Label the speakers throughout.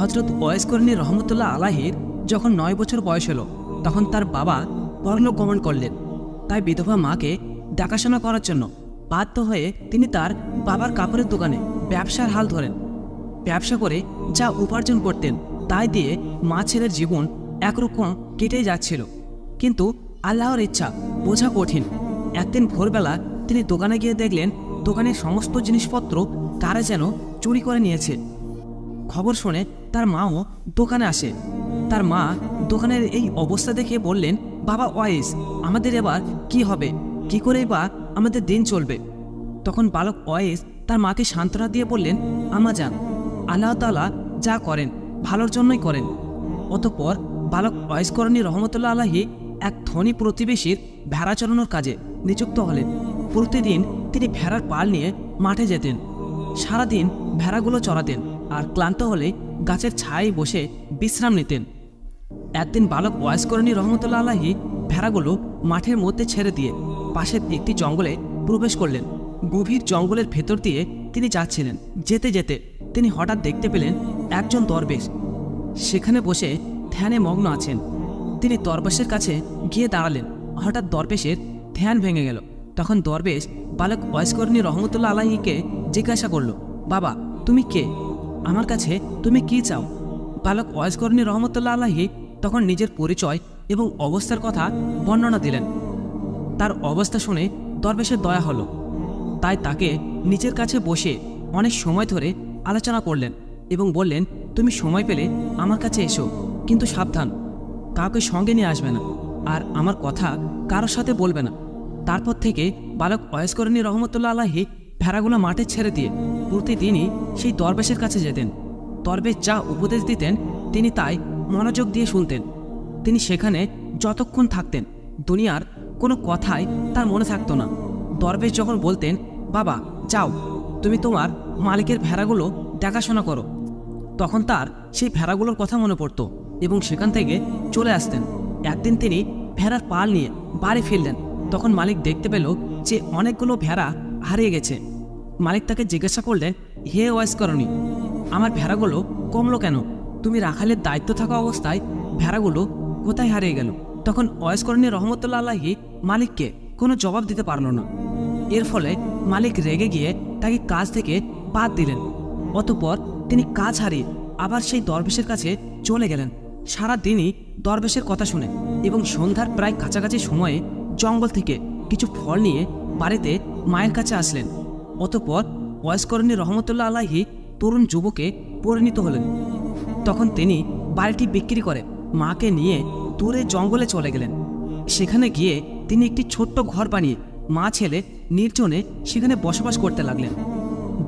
Speaker 1: হজরত ওয়াইস করণী রহমতুল্লাহ আলাহির যখন 9 বছর বয়স হলো তখন তার বাবা পরলোক গমন করলেন। তাই বিধবা মাকে দেখাশোনা করার জন্য বাধ্য হয়ে তিনি তার বাবার কাপড়ের দোকানে ব্যবসার হাল ধরেন। ব্যবসা করে যা উপার্জন করতেন তাই দিয়ে মা ছেলের জীবন একরকম কেটেই যাচ্ছিল। কিন্তু আল্লাহর ইচ্ছা বোঝা কঠিন। একদিন ভোরবেলা তিনি দোকানে গিয়ে দেখলেন দোকানের সমস্ত জিনিসপত্র কারা যেন চুরি করে নিয়েছে। খবর শুনে তার মাও দোকানে আসে। তার মা দোকানের এই অবস্থা দেখে বললেন, বাবা ওয়াইস, আমাদের এবার কি হবে? কি করেই বা আমাদের দিন চলবে? তখন বালক ওয়াইস তার মাকে সান্ত্বনা দিয়ে বললেন, আমা যান, আল্লাহ তাআলা যা করেন ভালোর জন্যই করেন। অতঃপর বালক ওয়াইস করণী রহমতুল্লাহ আলাহি এক ধনী প্রতিবেশীর ভেড়া চড়ানোর কাজে নিযুক্ত হলেন। প্রতিদিন তিনি ভেড়ার পাল নিয়ে মাঠে যেতেন। সারাদিন ভেড়াগুলো চড়াতেন আর ক্লান্ত হলে গাছের ছায়ায় বসে বিশ্রাম নিতেন। একদিন বালক ওয়াইস করণী রহমতুল্লাহ আলাহি ভেড়াগুলো মাঠের মধ্যে ছেড়ে দিয়ে পাশের একটি জঙ্গলে প্রবেশ করলেন। গভীর জঙ্গলের ভেতর দিয়ে তিনি যাচ্ছিলেন। যেতে যেতে তিনি হঠাৎ দেখতে পেলেন একজন দরবেশ সেখানে বসে ধ্যানে মগ্ন আছেন। তিনি দরবেশের কাছে গিয়ে দাঁড়ালেন। হঠাৎ দরবেশের ধ্যান ভেঙে গেল। তখন দরবেশ বালক ওয়াইস করণী রহমতুল্লাহ আলাহিকে জিজ্ঞাসা করল, বাবা, তুমি কে? আমার কাছে তুমি কি চাও? বালক ওয়াইস করণী রহমতুল্লাহ আলাহি তখন নিজের পরিচয় এবং অবস্থার কথা বর্ণনা দিলেন। তার অবস্থা শুনে দরবেশের দয়া হলো। তাই তাকে নিজের কাছে বসে অনেক সময় ধরে আলোচনা করলেন এবং বললেন, তুমি সময় পেলে আমার কাছে এসো, কিন্তু সাবধান, কাউকে সঙ্গে নিয়ে আসবে না আর আমার কথা কারোর সাথে বলবে না। তারপর থেকে বালক ওয়াইস করণী রহমতুল্লাহ আলাহি ভেড়াগুলো মাঠে ছেড়ে দিয়ে প্রতিদিনই সেই দরবেশের কাছে যেতেন। দরবেশ যা উপদেশ দিতেন তিনি তাই মনোযোগ দিয়ে শুনতেন। তিনি সেখানে যতক্ষণ থাকতেন দুনিয়ার কোনো কথাই তার মনে থাকতো না। দরবেশ যখন বলতেন, বাবা যাও, তুমি তোমার মালিকের ভেড়াগুলো দেখাশোনা করো, তখন তার সেই ভেড়াগুলোর কথা মনে পড়ত এবং সেখান থেকে চলে আসতেন। একদিন তিনি ভেড়ার পাল নিয়ে বাড়ি ফিরলেন। তখন মালিক দেখতে পেল যে অনেকগুলো ভেড়া হারিয়ে গেছে। মালিক তাকে জিজ্ঞাসা করলেন, হে ওয়াইস করণী, আমার ভেড়াগুলো কমলো কেন? তুমি রাখালের দায়িত্ব থাকা অবস্থায় ভেড়াগুলো কোথায় হারিয়ে গেল? তখন ওয়াইস করণী রহমতুল্লাহ আলাহি মালিককে কোনো জবাব দিতে পারল না। এর ফলে মালিক রেগে গিয়ে তাকে কাজ থেকে বাদ দিলেন। অতঃপর তিনি কাজ হারিয়ে আবার সেই দরবেশের কাছে চলে গেলেন। সারা দিনই দরবেশের কথা শুনে এবং সন্ধ্যার প্রায় কাছাকাছি সময়ে জঙ্গল থেকে কিছু ফল নিয়ে বাড়িতে মায়ের কাছে আসলেন। অতঃপর ওয়াইস করণী রহমতুল্লাহ আলাহি তরুণ যুবকে পরিণত হলেন। তখন তিনি বাড়িটি বিক্রি করে মাকে নিয়ে দূরে জঙ্গলে চলে গেলেন। সেখানে গিয়ে তিনি একটি ছোট্ট ঘর বানিয়ে মা ছেলে নির্জনে সেখানে বসবাস করতে লাগলেন।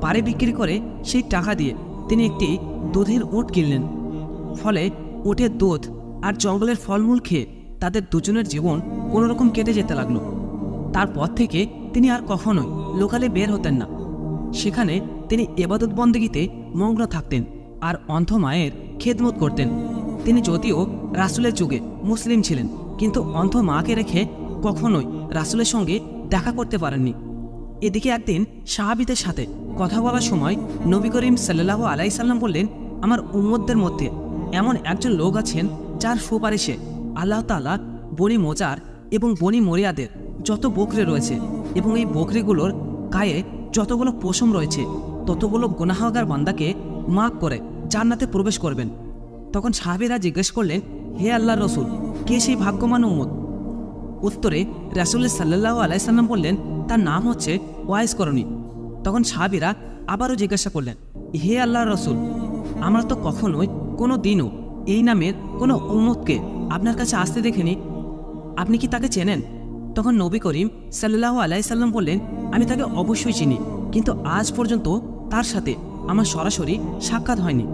Speaker 1: বাড়ি বিক্রি করে সেই টাকা দিয়ে তিনি একটি দুধের উট কিনলেন। ফলে উটের দুধ আর জঙ্গলের ফলমূল খেয়ে তাদের দুজনের জীবন কোনোরকম কেটে যেতে লাগলো। তারপর থেকে তিনি আর কখনোই লোকালে বের হতেন না। সেখানে তিনি ইবাদত বন্দেগীতে মগ্ন থাকতেন আর অন্ধ মায়ের খেদমত করতেন। তিনি যদিও রাসূলের যুগে মুসলিম ছিলেন, কিন্তু অন্ধ মাকে রেখে কখনোই রাসূলের সঙ্গে দেখা করতে পারেননি। এদিকে একদিন সাহাবীদের সাথে কথা বলার সময় নবী করিম সাল্লাল্লাহু আলাইহি সাল্লাম বললেন, আমার উম্মতদের মধ্যে এমন একজন লোক আছেন যার সুপারিশে আল্লাহ তাআলা বনি মোজার এবং বনি মরিয়াদের যত বকরি রয়েছে এবং এই বকরিগুলোর গায়ে যতগুলো পশম রয়েছে ততগুলো গুনাহগার বান্দাকে মাফ করে জান্নাতে প্রবেশ করবেন। তখন সাহাবীরা জিজ্ঞেস করলেন, হে আল্লাহর রসুল, কে সেই ভাগ্যবান উম্মত? উত্তরে রাসূল সাল্লাল্লাহু আলাইহি সাল্লাম বললেন, তার নাম হচ্ছে ওয়াইস করণী। তখন সাহাবীরা আবারও জিজ্ঞাসা করলেন, হে আল্লাহর রসুল, আমরা তো কখনোই কোনো দিনও এই নামের কোনো উম্মতকে আপনার কাছে আসতে দেখিনি, আপনি কি তাকে চেনেন? তখন নবী করিম সাল্লাল্লাহু আলাইহি সাল্লাম বললেন, আমি তাকে অবশ্যই চিনি, কিন্তু আজ পর্যন্ত তার সাথে আমার সরাসরি সাক্ষাৎ হয়নি।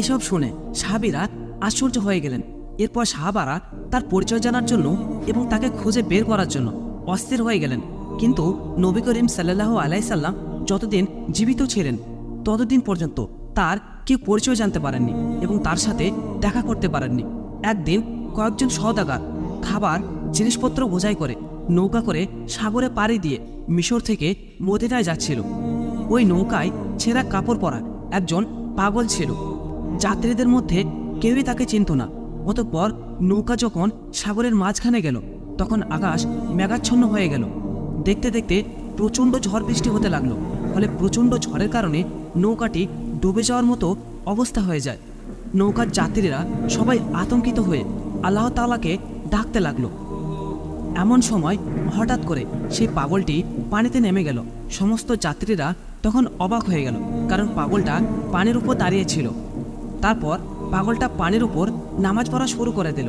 Speaker 1: এসব শুনে সাহাবীরা আশ্চর্য হয়ে গেলেন। এরপর সাহাবারা তার পরিচয় জানার জন্য এবং তাকে খুঁজে বের করার জন্য অস্থির হয়ে গেলেন। কিন্তু নবী করিম সাল্লাল্লাহু আলাইহি সাল্লাম যতদিন জীবিত ছিলেন ততদিন পর্যন্ত তার কেউ পরিচয় জানতে পারেননি এবং তার সাথে দেখা করতে পারেননি। একদিন কয়েকজন সওদাগর খাবার জিনিসপত্র বোঝাই করে নৌকা করে সাগরে পাড়ি দিয়ে মিশর থেকে মদিনায় যাচ্ছিল। ওই নৌকায় ছেঁড়া কাপড় পরা একজন পাগল ছিল, যাত্রীদের মধ্যে কেউই তাকে চিনত না। অতঃপর নৌকা যখন সাগরের মাঝখানে গেল তখন আকাশ মেঘাচ্ছন্ন হয়ে গেল। দেখতে দেখতে প্রচণ্ড ঝড় বৃষ্টি হতে লাগলো। ফলে প্রচণ্ড ঝড়ের কারণে নৌকাটি ডুবে যাওয়ার মতো অবস্থা হয়ে যায়। নৌকার যাত্রীরা সবাই আতঙ্কিত হয়ে আল্লাহ তাআলাকে ডাকতে লাগলো। এমন সময় হঠাৎ করে সেই পাগলটি পানিতে নেমে গেল। সমস্ত যাত্রীরা তখন অবাক হয়ে গেল, কারণ পাগলটা পানির উপর দাঁড়িয়ে ছিল। তারপর পাগলটা পানির উপর নামাজ পড়া শুরু করে দিল।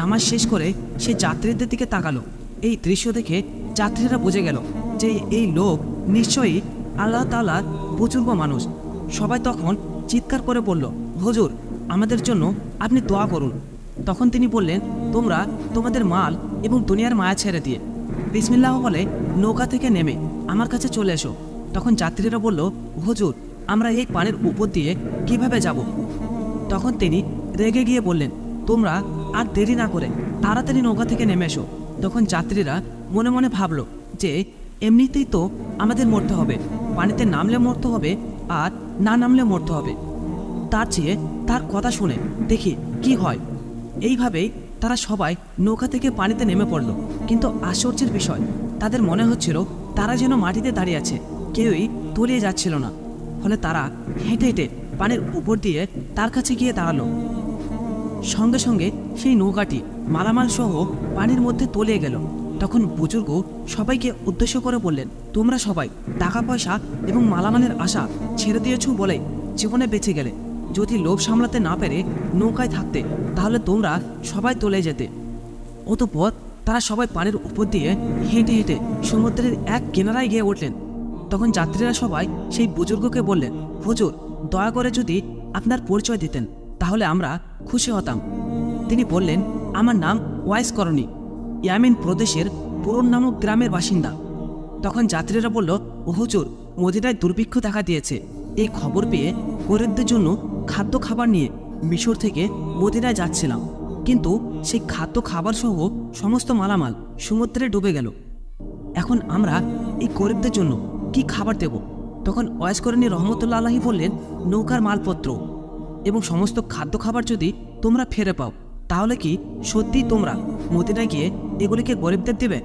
Speaker 1: নামাজ শেষ করে সে যাত্রীদের দিকে তাকালো। এই দৃশ্য দেখে যাত্রীরা বুঝে গেল যে এই লোক নিশ্চয়ই আল্লাহ তাআলার বুজুর্গ মানুষ। সবাই তখন চিৎকার করে বলল, হুজুর, আমাদের জন্য আপনি দোয়া করুন। তখন তিনি বললেন, তোমরা তোমাদের মাল এবং দুনিয়ার মায়া ছেড়ে দিয়ে বিসমিল্লাহ বলে নৌকা থেকে নেমে আমার কাছে চলে এসো। তখন যাত্রীরা বলল, হুজুর, আমরা এই পানির উপর দিয়ে কিভাবে যাব? তখন তিনি রেগে গিয়ে বললেন, তোমরা আর দেরি না করে তাড়াতাড়ি নৌকা থেকে নেমে এসো। তখন যাত্রীরা মনে মনে ভাবল যে এমনিতেই তো আমাদের মরতে হবে, পানিতে নামলে মরতে হবে আর না নামলে মরতে হবে, তার চেয়ে তার কথা শুনে দেখি কি হয়। এইভাবেই তারা সবাই নৌকা থেকে পানিতে নেমে পড়ল। কিন্তু আশ্চর্যের বিষয়, তাদের মনে হচ্ছিল তারা যেন মাটিতে দাঁড়িয়ে আছে, কেউই তলিয়ে যাচ্ছিল না। ফলে তারা হেঁটে হেঁটে পানির উপর দিয়ে তার কাছে গিয়ে দাঁড়ালো। সঙ্গে সঙ্গে সেই নৌকাটি মালামাল সহ পানির মধ্যে তলিয়ে গেল। তখন বুজুর্গ সবাইকে উদ্দেশ্য করে বললেন, তোমরা সবাই টাকা পয়সা এবং মালামালের আশা ছেড়ে দিয়েছ বলে জীবনে বেঁচে গেলে। যদি লোভ সামলাতে না পেরে নৌকায় থাকতে, তাহলে তোমরা সবাই তলে যেতে। অতঃপর তারা সবাই পানির উপর দিয়ে হেঁটে হেঁটে সমুদ্রের এক কিনারায় গিয়ে উঠলেন। তখন যাত্রীরা সবাই সেই বুজুর্গকে বললেন, হুজুর, দয়া করে যদি আপনার পরিচয় দিতেন তাহলে আমরা খুশি হতাম। তিনি বললেন, আমার নাম ওয়াইস করণী, ইয়ামিন প্রদেশের পুরন নামক গ্রামের বাসিন্দা। তখন যাত্রীরা বলল, হুজুর, মদিনায় দুর্ভিক্ষ দেখা দিয়েছে। এই খবর পেয়ে গরিবদের জন্য খাদ্য খাবার নিয়ে মিশর থেকে মদিনায় যাচ্ছিলাম, কিন্তু সেই খাদ্য খাবার সহ সমস্ত মালামাল সমুদ্রে ডুবে গেল। এখন আমরা এই গরিবদের জন্য কি খাবার দেব? তখন ওয়াইস করণী রহমতুল্লাহ আলাইহি বললেন, নৌকার মালপত্র এবং সমস্ত খাদ্য খাবার যদি তোমরা ফিরে পাও, তাহলে কি সত্যিই তোমরা মদিনায় গিয়ে এগুলিকে গরিবদের দেবে?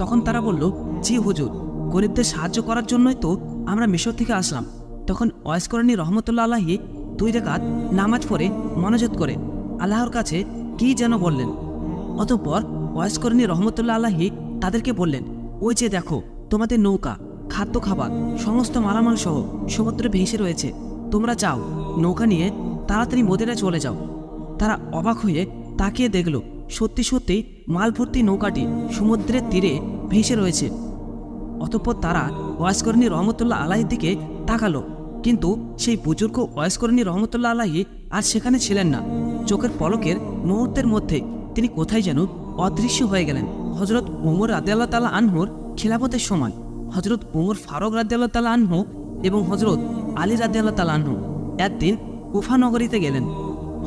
Speaker 1: তখন তারা বলল, জি হুজুর, গরিবদের সাহায্য করার জন্যই তো আমরা মিশর থেকে আসলাম। তখন ওয়াইস করণী রহমতুল্লাহ আলাইহি 2 রাকাত নামাজ পড়ে মনোযোগ করে আল্লাহর কাছে কি যেন বললেন। অতঃপর ওয়াইস করণী রহমতুল্লাহ আলাইহি তাদেরকে বললেন, ওই যে দেখো, তোমাদের নৌকা, খাদ্য খাবার, সমস্ত মালামাল সহ সমুদ্রে ভেসে রয়েছে। তোমরা যাও, নৌকা নিয়ে তাড়াতাড়ি মদিনায় চলে যাও। তারা অবাক হয়ে তাকিয়ে দেখল, সত্যি সত্যি মাল ভর্তি নৌকাটি সমুদ্রের তীরে ভেসে রয়েছে। অতঃপর তারা ওয়াইস করণী রহমতুল্লাহ আলাইহির দিকে তাকালো, কিন্তু সেই বুজুর্গ ওয়াইস করণী রহমতুল্লাহ আলাইহি আর সেখানে ছিলেন না। চোখের পলকের মুহূর্তের মধ্যে তিনি কোথায় যেন অদৃশ্য হয়ে গেলেন। হজরত উমর রাদিয়াল্লাহু তাআলা আনহুর খিলাফতের সময় হজরত উমর ফারুক রাদিয়াল্লাহু তাআলা আনহু এবং হজরত আলী রাদিয়াল্লাহু তাআলা আনহু একদিন কুফা নগরীতে গেলেন।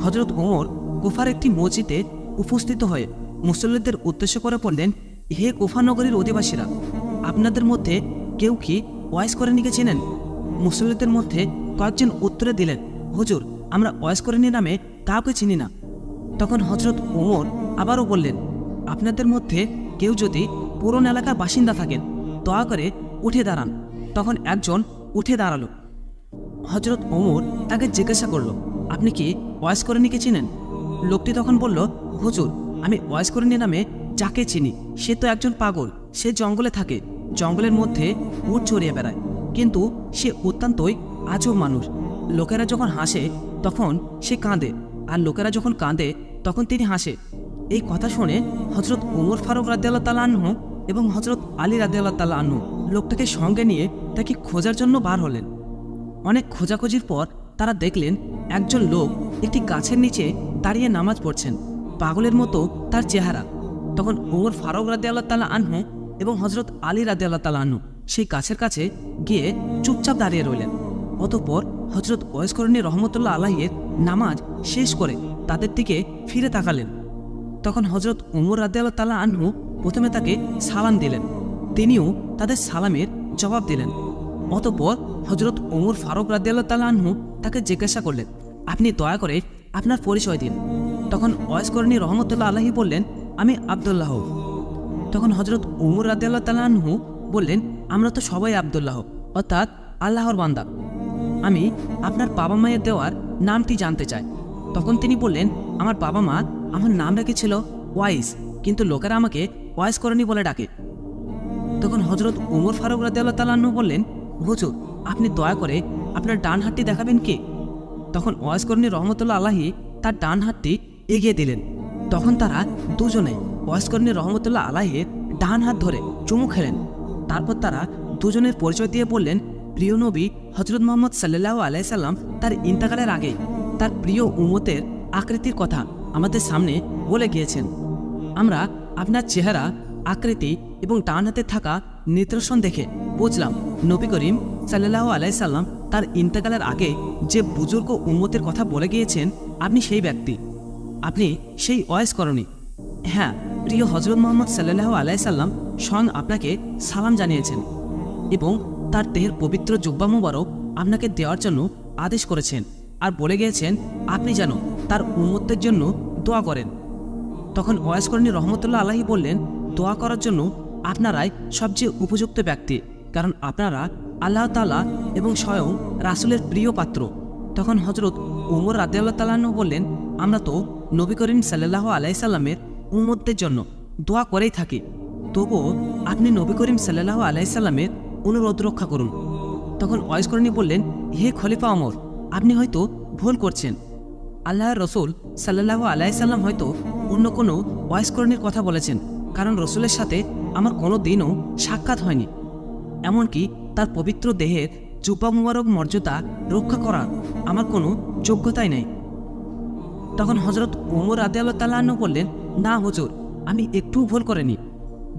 Speaker 1: হজরত উমর কুফার একটি মসজিদে উপস্থিত হয়ে মুসল্লিদের উদ্দেশ্য করে বললেন, হে কুফা নগরীর অধিবাসীরা, আপনাদের মধ্যে কেউ কি ওয়াইস করণীকে চেনেন? মুসল্লিদের মধ্যে কয়েকজন উত্তরে দিলেন, হুজুর, আমরা ওয়াইস করণী নামে কাউকে চিনি না। তখন হজরত উমর আবারও বললেন, আপনাদের মধ্যে কেউ যদি পুরন এলাকার বাসিন্দা থাকেন, দয়া করে উঠে দাঁড়ান। তখন একজন উঠে দাঁড়ালো। হজরত ওমর তাকে জিজ্ঞাসা করলো, আপনি কি ওয়াইস করণীকে চিনেন? লোকটি তখন বলল, হুজুর, আমি ওয়াইস করণী নামে যাকে চিনি সে তো একজন পাগল। সে জঙ্গলে থাকে, জঙ্গলের মধ্যে উট চড়িয়ে বেড়ায়, কিন্তু সে অত্যন্তই আজব মানুষ। লোকেরা যখন হাসে তখন সে কাঁদে, আর লোকেরা যখন কাঁদে তখন তিনি হাসে। এই কথা শুনে হজরত উমর ফারুক রাদিয়াল্লাহু তাআলা আনহু এবং হজরত আলী রাদিয়াল্লাহু তাআলা আনহু লোকটাকে সঙ্গে নিয়ে তাকে খোঁজার জন্য বার হলেন। অনেক খোঁজাখুঁজির পর তারা দেখলেন একজন লোক একটি গাছের নিচে দাঁড়িয়ে নামাজ পড়ছেন, পাগলের মতো তার চেহারা। তখন উমর ফারুক রাদিয়াল্লাহু তাআলা আনহু এবং হজরত আলী রাদিয়াল্লাহু তাআলা আনহু সেই গাছের কাছে গিয়ে চুপচাপ দাঁড়িয়ে রইলেন। অতঃপর হজরত ওয়াইস করণী রহমতুল্লাহ আলাইহির নামাজ শেষ করে তাদের দিকে ফিরে তাকালেন। তখন হজরত উমর রাদিয়াল্লাহু তাআলা আনহু প্রথমে তাকে সালাম দিলেন, তিনিও তাদের সালামের জবাব দিলেন। অতঃপর হজরত উমর ফারুক রাদিয়াল্লাহু তাআলা আনহু তাকে জিজ্ঞাসা করলেন, আপনি দয়া করে আপনার পরিচয় দিন। তখন ওয়াইস করণী রহমতুল্লাহ আলাহি বললেন, আমি আবদুল্লাহ। তখন হজরত উমর রাদিয়াল্লাহু তাআলা আনহু বললেন, আমরা তো সবাই আবদুল্লাহ, অর্থাৎ আল্লাহর বান্দা। আমি আপনার বাবা মায়ের দেওয়ার নামটি জানতে চাই। তখন তিনি বললেন, আমার বাবা মা আমার নাম রেখেছিল ওয়াইস, কিন্তু লোকেরা আমাকে ওয়াইস করণী বলে ডাকে। তখন হজরত উমর ফারুক রাদিয়াল্লাহু তাআলা আনহু বললেন, হুজুর, আপনি দয়া করে আপনার ডান হাতটি দেখাবেন কি? তখন ওয়াইস করণী রহমতুল্লাহ আলাহি তার ডান হাতটি এগিয়ে দিলেন। তখন তারা দুজনে ওয়াইস করণী রহমতুল্লাহ আলাহির ডান হাত ধরে চুমু খেলেন। তারপর তারা দুজনের পরিচয় দিয়ে বললেন, প্রিয় নবী হজরত মুহাম্মদ সাল্লাল্লাহু আলাইহি সাল্লাম তার ইন্তেকালের আগে তার প্রিয় উম্মতের আকৃতির কথা আমাদের সামনে বলে গিয়েছেন। আমরা আপনার চেহারা, আকৃতি এবং ডান হাতে থাকা নিদর্শন দেখে বুঝলাম নবী করিম সাল্লাল্লাহু আলাইহি সাল্লাম তার ইন্তেকালের আগে যে বুজুর্গ উম্মতের কথা বলে গিয়েছেন, আপনি সেই ব্যক্তি, আপনি সেই ওয়াইস করণী। হ্যাঁ, প্রিয় হজরত মুহাম্মদ সাল্লাল্লাহু আলাইহি সাল্লাম স্বয়ং আপনাকে সালাম জানিয়েছেন এবং তার দেহের পবিত্র জুব্বা মুবারক আপনাকে দেওয়ার জন্য আদেশ করেছেন, আর বলে গিয়েছেন আপনি যেন তার উম্মতের জন্য দোয়া করেন। তখন ওয়াইস করণী রহমতুল্লাহ আলাহি বললেন, দোয়া করার জন্য আপনারাই সবচেয়ে উপযুক্ত ব্যক্তি, কারণ আপনারা আল্লাহ তাআলা এবং স্বয়ং রাসূলের প্রিয় পাত্র। তখন হজরত উমর রাদিয়াল্লাহু তাআলা আনহু বললেন, আমরা তো নবী করিম সাল্লাল্লাহু আলাইহি সাল্লামের উম্মতদের জন্য দোয়া করেই থাকি, তবুও আপনি নবী করিম সাল্লাল্লাহু আলাইহি সাল্লামের অনুরোধ রক্ষা করুন। তখন ওয়াইস করণী বললেন, হে খলিফা ওমর, আপনি হয়তো ভুল করছেন। আল্লাহর রসুল সাল্লাল্লাহু আলাইহি সাল্লাম হয়তো অন্য কোনো ওয়াইস করণীর কথা বলেছেন, কারণ রসুলের সাথে আমার কোনো দিনও সাক্ষাৎ হয়নি। এমনকি তার পবিত্র দেহের জুব্বা মুবারক মর্যাদা রক্ষা করার আমার কোনো যোগ্যতাই নেই। তখন হজরত উমর রাদিয়াল্লাহু তাআলা আনহু বললেন, না হুজুর, আমি একটুও ভুল করিনি।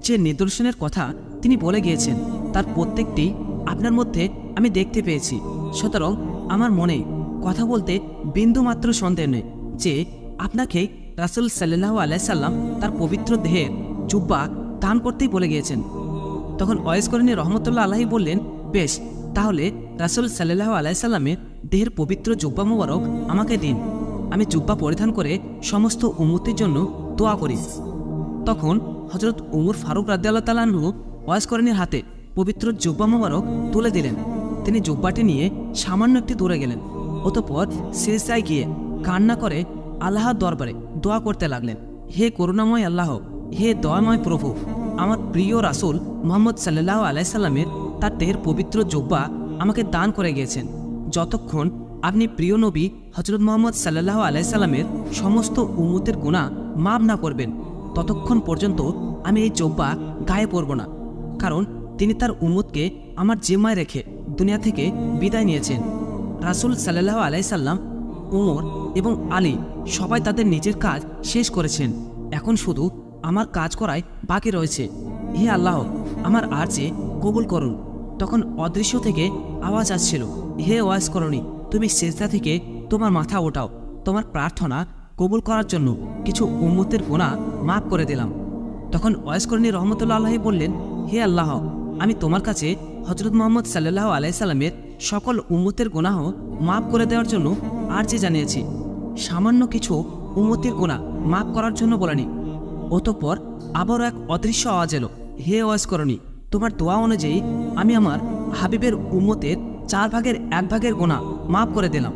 Speaker 1: যে নিদর্শনের কথা তিনি বলে গিয়েছেন তার প্রত্যেকটি আপনার মধ্যে আমি দেখতে পেয়েছি। সুতরাং আমার মনে কথা বলতে বিন্দুমাত্র সন্দেহ নেই যে আপনাকে রাসূল সাল্লাল্লাহু আলাইহি সাল্লাম তার পবিত্র দেহের জুব্বা দান করতেই বলে গিয়েছেন। তখন ওয়াইস করণী রহমতুল্লাহ আলাহি বললেন, বেশ, তাহলে রাসূল সাল্লাল্লাহু আলাইহি সাল্লামের দেহের পবিত্র জুব্বা মুবারক আমাকে দিন, আমি জুব্বা পরিধান করে সমস্ত উম্মতের জন্য দোয়া করি। তখন হজরত উমর ফারুক রাদিয়াল্লাহু তাআলা আনহু ওয়াইস করণীর হাতে পবিত্র জুব্বা মুবারক তুলে দিলেন। তিনি জুব্বাটি নিয়ে সামান্য একটি দূরে গেলেন, অতঃপর সিজদায় গিয়ে কান্না করে আল্লাহর দরবারে দোয়া করতে লাগলেন, হে করুণাময় আল্লাহ, হে দয়াময় প্রভু, আমার প্রিয় রাসূল মুহাম্মদ সাল্লাল্লাহু আলাইহি সাল্লামের তার দেহের পবিত্র জুব্বা আমাকে দান করে গিয়েছেন। যতক্ষণ আপনি প্রিয় নবী হজরত মুহাম্মদ সাল্লাল্লাহু আলাইহি সাল্লামের সমস্ত উম্মতের গুনাহ মাফ না করবেন, ততক্ষণ পর্যন্ত আমি এই জুব্বা গায়ে পরব না, কারণ তিনি তার উম্মতকে আমার জিম্মায় রেখে দুনিয়া থেকে বিদায় নিয়েছেন। রাসূল সাল্লাল্লাহু আলাইহি সাল্লাম, উমর এবং আলী সবাই তাদের নিজের কাজ শেষ করেছেন, এখন শুধু আমার কাজ করায় বাকি রয়েছে। হে আল্লাহ, আমার আরজি কবুল করুন। তখন অদৃশ্য থেকে আওয়াজ আসছিল, হে ওয়াইস করণী, তুমি সিজদা থেকে তোমার মাথা ওঠাও, তোমার প্রার্থনা কবুল করার জন্য কিছু উম্মতের গুনাহ মাফ করে দিলাম। তখন ওয়াইস করণী রহমতুল্লাহ আলাহি বললেন, হে আল্লাহ, আমি তোমার কাছে হজরত মুহাম্মদ সাল্লাল্লাহু আলাইহি সাল্লামের সকল উম্মতের গুনাহ মাফ করে দেওয়ার জন্য আরজি জানিয়েছি, সামান্য কিছু উম্মতের গুনাহ মাফ করার জন্য বলেনি। অতঃপর আবারও এক অদৃশ্য আওয়াজ এলো, হে ওয়াইস করণী, তোমার দোয়া অনুযায়ী আমি আমার হাবিবের উম্মতের 1/4 গুনাহ মাফ করে দিলাম।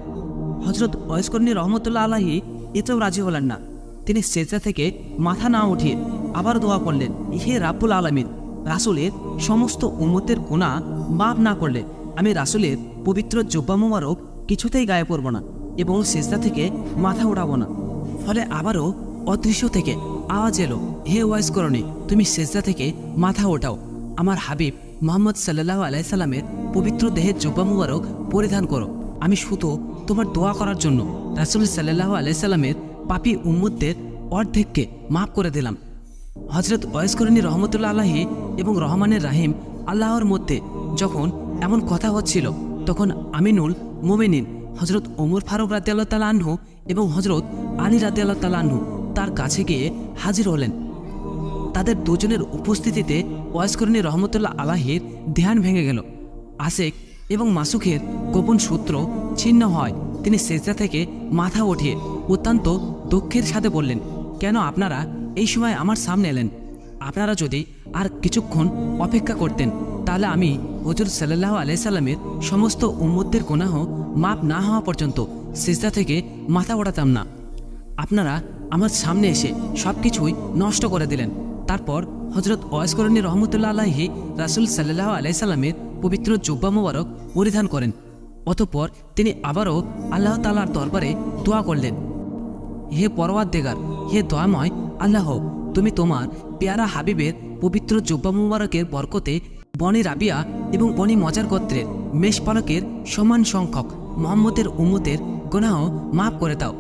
Speaker 1: হজরত ওয়াইস করণী রহমতুল্লাহ আলাহি এতেও রাজি হলেন না। তিনি সিজদা থেকে মাথা না উঠিয়ে আবার দোয়া করলেন, হে রাব্বুল আলামিন, রাসূলের সমস্ত উম্মতের গুনাহ মাফ না করলে আমি রাসূলের পবিত্র জুব্বা মুবারক কিছুতেই গায়ে পরব না এবং সিজদা থেকে মাথা উঠাবো না। ফলে আবারও অদৃশ্য থেকে আওয়াজ এলো, হে ওয়াইস করণী, তুমি সিজদা থেকে মাথা ওঠাও, আমার হাবিব মুহাম্মদ সাল্লাল্লাহু আলাইহি সাল্লামের পবিত্র দেহের জুব্বা মুবারক পরিধান করো। আমি শুধু তোমার দোয়া করার জন্য রাসূল সাল্লাল্লাহু আলাইহি সাল্লামের পাপী উম্মতদের অর্ধেককে মাফ করে দিলাম। হজরত ওয়াইস করণী রহমতুল্লাহ আলাহি এবং রহমানের রাহিম আল্লাহর মধ্যে যখন এমন কথা হচ্ছিল, তখন আমিনুল মোমেনিন হজরত ওমর ফারুক রাদিয়াল্লাহু তাআলা আনহু এবং হজরত আলী রাদিয়াল্লাহু তাআলা আনহু তার কাছে গিয়ে হাজির হলেন। তাদের দুজনের উপস্থিতিতে ওয়াইস করণী রহমতুল্লাহ আলাহির ধ্যান ভেঙে গেল। আশেক এবং মাসুকের গোপন সূত্র ছিন্ন হয় তিনি সেজদা থেকে মাথা উঠিয়ে অত্যন্ত দুঃখের সাথে বললেন, কেন আপনারা এই সময় আমার সামনে এলেন? আপনারা যদি আর কিছুক্ষণ অপেক্ষা করতেন তাহলে আমি হুজুর সাল্লাল্লাহু আলাইহি সাল্লামের সমস্ত উম্মতদের গুনাহ মাপ না হওয়া পর্যন্ত সিজদা থেকে মাথা ওঠাতাম না। আপনারা আমার সামনে এসে সব কিছুই নষ্ট করে দিলেন। তারপর হজরত ওয়াইস করণী রহমতুল্লাহ আলাইহি রাসূল সাল্লাল্লাহু আলাইহি সাল্লামের পবিত্র জুব্বা মোবারক পরিধান করেন। অতঃপর তিনি আবারও আল্লাহ তাআলার দরবারে দোয়া করলেন, হে পরওয়ারদিগার, হে দয়াময় আল্লাহ, তুমি তোমার পেয়ারা হাবিবের পবিত্র জুব্বা মুবারকের বরকতে বনি রাবিয়া এবং বনি মজার গোত্রের মেষপালকের সমান সংখ্যক মুহাম্মদের উম্মতের গুনাহ মাফ করে দাও।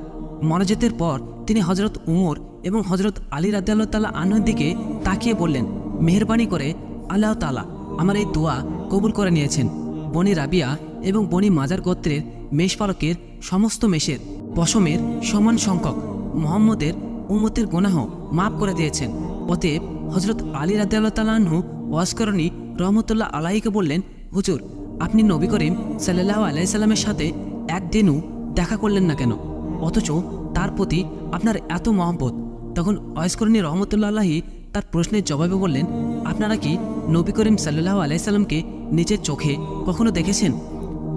Speaker 1: মনোজেতের পর তিনি হজরত উমর এবং হজরত আলী রাদিয়াল্লাহু তাআলা আনহুর দিকে তাকিয়ে বললেন, মেহেরবানি করে আল্লাহ তাআলা আমার এই দোয়া কবুল করে নিয়েছেন। বনি রাবিয়া এবং বনি মাজার গোত্রের মেষপালকের সমস্ত মেষের পশমের সমান সংখ্যক মুহাম্মদের উম্মতের গুনাহ মাফ করে দিয়েছেন। অতএব হজরত আলী রাদিয়াল্লাহু তাআলা আনহু ওয়াজ করণী রহমতুল্লাহ আলাইহিকে বললেন, হুজুর, আপনি নবী করিম সাল্লাল্লাহু আলাইহি সাল্লামের সাথে একদিনও দেখা করলেন না কেন, অথচ তার প্রতি আপনার এত মহব্বত? তখন ওয়াজ করণী রহমতুল্লাহ আলাইহি তার প্রশ্নের জবাবে বললেন, আপনারা কি নবী করিম সাল্লাল্লাহু আলাইহি সাল্লামকে নিজের চোখে কখনো দেখেছেন?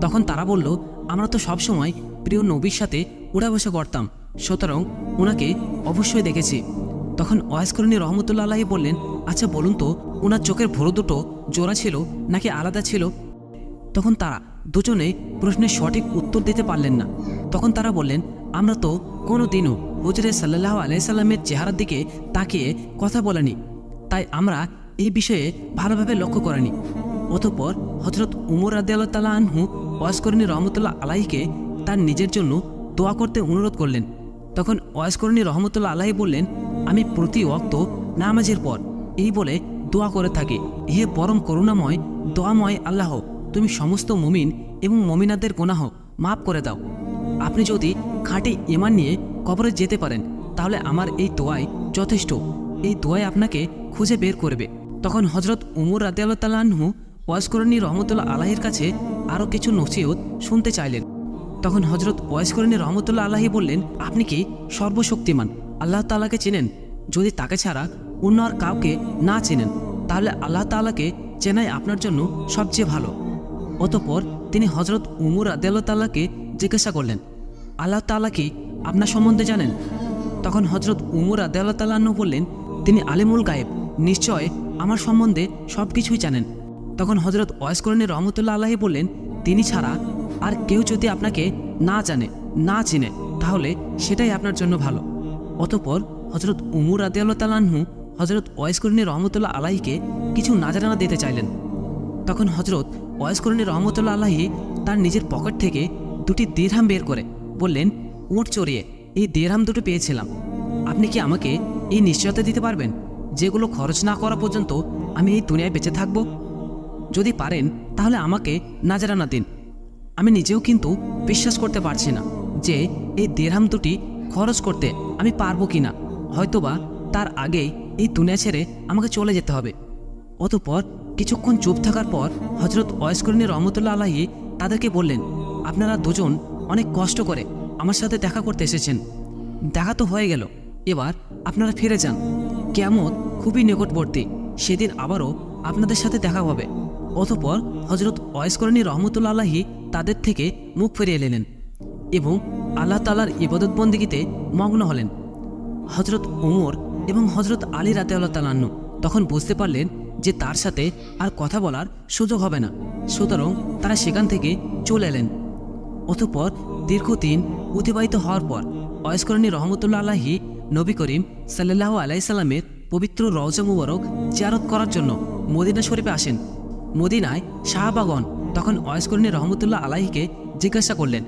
Speaker 1: তখন তারা বলল, আমরা তো সবসময় প্রিয় নবীর সাথে উড়া বসা করতাম, সুতরাং ওনাকে অবশ্যই দেখেছি। তখন ওয়াইস করণী রহমতুল্লাহ আলাইহি বললেন, আচ্ছা বলুন তো, ওনার চোখের ভরো দুটো জোড়া ছিল নাকি আলাদা ছিল? তখন তারা দুজনে প্রশ্নের সঠিক উত্তর দিতে পারলেন না। তখন তারা বললেন, আমরা তো কোনো দিনও হুজুরে সাল্লাল্লাহু আলাইহি সাল্লামের চেহারার দিকে তাকিয়ে কথা বলেনি, তাই আমরা এই বিষয়ে ভালোভাবে লক্ষ্য করিনি। অতঃপর হজরত উমর রাদিয়াল্লাহু তাআলা আনহু ওয়াজ করণী রহমতুল্লাহ আলাইহিকে তার নিজের জন্য দোয়া করতে অনুরোধ করলেন। তখন ওয়াজ করণী রহমতুল্লাহ আলাইহি বললেন, আমি প্রতি ওয়াক্ত নামাজের পর এই বলে দোয়া করে থাকি, হে পরম করুণাময় দোয়াময় আল্লাহ, তুমি সমস্ত মুমিন এবং মুমিনাদের গুনাহ মাফ করে দাও। আপনি যদি খাঁটি ঈমান নিয়ে কবরে যেতে পারেন তাহলে আমার এই দোয়াই যথেষ্ট, এই দোয়াই আপনাকে খুঁজে বের করবে। তখন হজরত উমর রাদিয়াল্লাহু তাআলা আনহু ওয়াজ করণী রহমতুল্লাহ আলাইহির কাছে আরও কিছু নসিহত শুনতে চাইলেন। তখন হজরত ওয়াজ করণী রহমতুল্লাহ আলাইহি বললেন, আপনি কি সর্বশক্তিমান আল্লাহ তাআলাকে চেনেন? যদি তাকে ছাড়া অন্য আর কাউকে না চেনেন তাহলে আল্লাহ তাআলাকে চেনাই আপনার জন্য সবচেয়ে ভালো। অতঃপর তিনি হজরত উমর রাদিয়াল্লাহু তাআলাকে জিজ্ঞাসা করলেন, আল্লাহ তাআলা কি আপনার সম্বন্ধে জানেন? তখন হজরত উমর রাদিয়াল্লাহু তাআলা আনহু বললেন, তিনি আলিমুল গায়েব, নিশ্চয় আমার সম্বন্ধে সব কিছুই জানেন। তখন হজরত ওয়াইস করণী রহমতুল্লাহ আলাইহি বললেন, তিনি ছাড়া আর কেউ যদি আপনাকে না জানে না চিনে তাহলে সেটাই আপনার জন্য ভালো। অতঃপর হজরত উমর রাদিয়াল্লাহু তাআলা আনহু হজরত ওয়াইস করণী রহমতুল্লাহ আলাইহিকে কিছু নাজারানা দিতে চাইলেন। তখন হজরত ওয়াইস করণী রহমতুল্লাহ আলাইহি তার নিজের পকেট থেকে দুটি দিরহাম বের করে বললেন, উট চড়িয়ে এই দিরহাম দুটো পেয়েছিলাম, আপনি কি আমাকে এই নিশ্চয়তা দিতে পারবেন যেগুলো খরচ না করা পর্যন্ত আমি এই দুনিয়ায় বেঁচে থাকব? যদি পারেন তাহলে আমাকে নাজারানা দিন। আমি নিজেও কিন্তু বিশ্বাস করতে পারছি না যে এই দিরহাম দুটি খরচ করতে আমি পারবো কি না, হয়তোবা তার আগেই এই দুনিয়া ছেড়ে আমাকে চলে যেতে হবে। অতঃপর কিছুক্ষণ চুপ থাকার পর হজরত ওয়াইস করণী রহমতুল্লাহ আলাইহি তাদেরকে বললেন, আপনারা দুজন অনেক কষ্ট করে আমার সাথে দেখা করতে এসেছেন, দেখা তো হয়ে গেল, এবার আপনারা ফিরে যান। কিয়ামত খুবই নিকটবর্তী, সেদিন আবারও আপনাদের সাথে দেখা হবে। অতঃপর হজরত ওয়াইস করণী রহমতুল্লাহ আলাইহি তাদের থেকে মুখ ফিরিয়ে নিলেন এবং আল্লাহ তাআলার ইবাদত বন্দেগীতে মগ্ন হলেন। হজরত উমর এবং হজরত আলী রাদিয়াল্লাহু তাআলা আনহু তখন বুঝতে পারলেন যে তার সাথে আর কথা বলার সুযোগ হবে না, সুতরাং তারা সেখান থেকে চলে এলেন। অতঃপর দীর্ঘদিন অতিবাহিত হওয়ার পর ওয়াইস করণী রহমতুল্লাহ আলাইহি নবী করিম সাল্লাল্লাহু আলাইহি সাল্লামের পবিত্র রওজা মুবারক জিয়ারত করার জন্য মদিনা শরীফে আসেন। মদিনায় সাহাবাগণ তখন ওয়াইস করণী রহমতুল্লাহ আলাইহিকে জিজ্ঞাসা করলেন,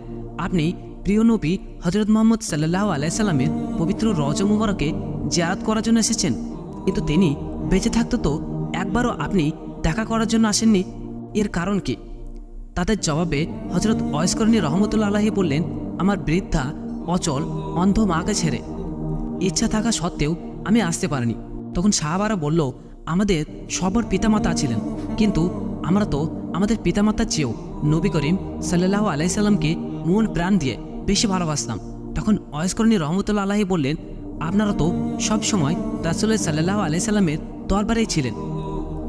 Speaker 1: আপনি প্রিয় নবী হজরত মুহাম্মদ সাল্লাল্লাহু আলাইহি সাল্লামের পবিত্র রওজা মুবারকে জিয়ারত করার জন্য এসেছেন, কিন্তু তিনি বেঁচে থাকতে তো একবারও আপনি দেখা করার জন্য আসেননি, এর কারণ কি? তাদের জবাবে হজরত ওয়াইস করণী রহমতুল্লাহ আলাইহি বললেন, আমার বৃদ্ধা অচল অন্ধ মাকে ছেড়ে ইচ্ছা থাকা সত্ত্বেও আমি আসতে পারিনি। তখন সাহাবারা বলল, আমাদের সবার পিতামাতা ছিলেন, কিন্তু আমরা তো আমাদের পিতামাতার চেয়েও নবী করিম সাল্লাল্লাহু আলাইহি সাল্লামকে মন প্রাণ দিয়ে বেশি ভালোবাসতাম। তখন ওয়াইস রহমতুল্লাহ আলাহি বললেন, আপনারা তো সব সময় রাসূল সাল্লাল্লাহু আলাইহি সাল্লামের দরবারেই ছিলেন,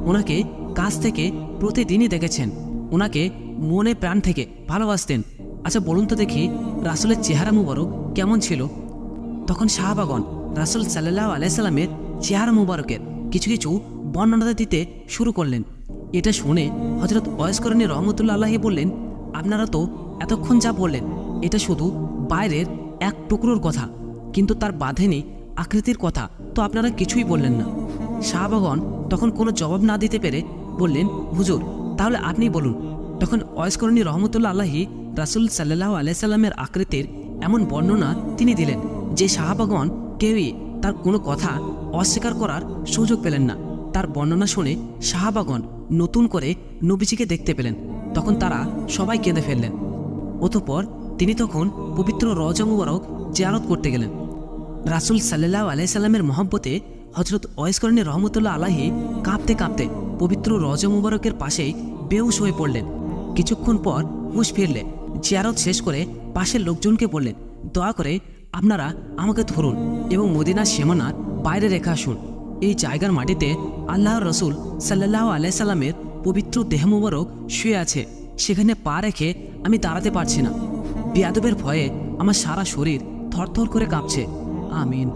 Speaker 1: ওনাকে কাছ থেকে প্রতিদিনই দেখেছেন, ওনাকে মনে প্রাণ থেকে ভালোবাসতেন। আচ্ছা বলুন তো দেখি, রাসূলের চেহারা মুবারক কেমন ছিল? তখন সাহাবাগণ রাসূল সাল্লাল্লাহু আলাইহি সাল্লামের চেহারা মুবারকের কিছু কিছু বর্ণনা দিতে শুরু করলেন। এটা শুনে হযরত ওয়াইস করণী রহমতুল্লাহ আলাহি বললেন, আপনারা তো এতক্ষণ যা বললেন এটা শুধু বাইরের এক টুকরোর কথা, কিন্তু তার বাঁধেনি আকৃতির কথা তো আপনারা কিছুই বললেন না। সাহাবাগণ তখন কোনো জবাব না দিতে পেরে বললেন, হুজুর তাহলে আপনি বলুন। তখন ওয়াইস করণী রহমতুল্লাহ আলাহি রাসূল সাল্লাল্লাহু আলাইহি সাল্লামের আকৃতির এমন বর্ণনা তিনি দিলেন যে সাহাবাগণ কেউই তার কোনো কথা অস্বীকার করার সুযোগ পেলেন না। তার বর্ণনা শুনে সাহাবাগণ নতুন করে নবীজিকে দেখতে পেলেন। তখন তারা সবাই কেঁদে ফেললেন। অতঃপর তিনি তখন পবিত্র রওজা মুবারক জিয়ারত করতে গেলেন। রাসূল সাল্লাল্লাহু আলাইহি সাল্লামের মহব্বতে হযরত ওয়াইস করণী রহমতুল্লাহ আলাহি কাঁপতে কাঁপতে পবিত্র রওজা মুবারকের পাশেই বেহুশ হয়ে পড়লেন। কিছুক্ষণ পর হুঁশ ফিরলে জিয়ারত শেষ করে পাশের লোকজনকে বললেন, দয়া করে আপনারা আমাকে ধরুন এবং মদিনার সীমানার বাইরে রেখে আসুন। এই জায়গার মাটিতে আল্লাহর রসুল সাল্লাল্লাহু আলাইহি সাল্লামের পবিত্র দেহ মুবারক শুয়ে আছে, সেখানে পা রেখে আমি দাঁড়াতে পারছি না। বেয়াদবের ভয়ে আমার সারা শরীর থরথর করে কাঁপছে। আমিন।